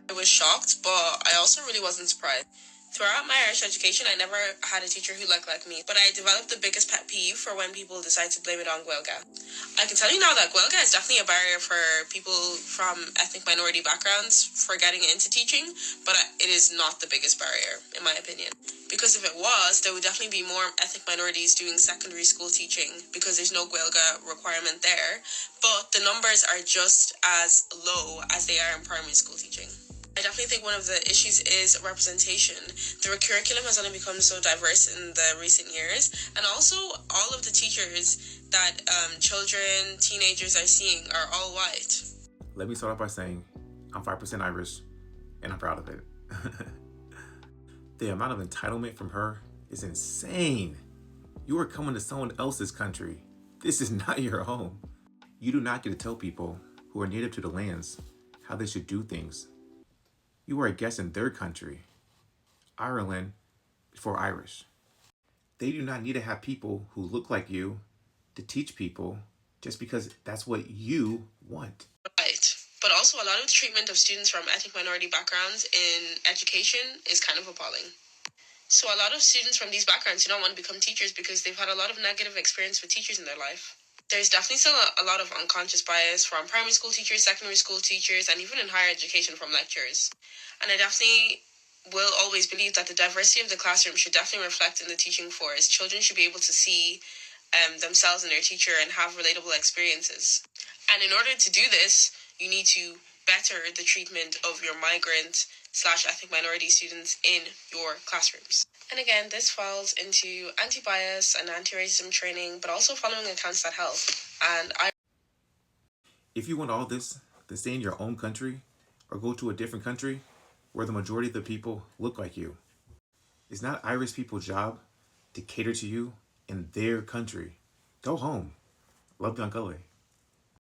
I was shocked, but I also really wasn't surprised. Throughout my Irish education, I never had a teacher who looked like me, but I developed the biggest pet peeve for when people decide to blame it on Gaeilge. I can tell you now that Gaeilge is definitely a barrier for people from ethnic minority backgrounds for getting into teaching, but it is not the biggest barrier, in my opinion. Because if it was, there would definitely be more ethnic minorities doing secondary school teaching because there's no Gaeilge requirement there, but the numbers are just as low as they are in primary school teaching. I definitely think one of the issues is representation. The curriculum has only become so diverse in the recent years, and also all of the teachers that children, teenagers are seeing are all white. Let me start off by saying I'm 5% Irish, and I'm proud of it. The amount of entitlement from her is insane. You are coming to someone else's country. This is not your home. You do not get to tell people who are native to the lands how they should do things. You are a guest in their country. Ireland is for Irish. They do not need to have people who look like you to teach people just because that's what you want. Right. But also, a lot of the treatment of students from ethnic minority backgrounds in education is kind of appalling. So a lot of students from these backgrounds do not want to become teachers because they've had a lot of negative experience with teachers in their life. There's definitely still a lot of unconscious bias from primary school teachers, secondary school teachers, and even in higher education from lecturers. And I definitely will always believe that the diversity of the classroom should definitely reflect in the teaching force. Children should be able to see themselves in their teacher and have relatable experiences. And in order to do this, you need to better the treatment of your migrant / ethnic minority students in your classrooms. And again, this falls into anti-bias and anti-racism training, but also following accounts that help. And If you want all this, then stay in your own country or go to a different country where the majority of the people look like you. It's not Irish people's job to cater to you in their country. Go home. Love Don Gully.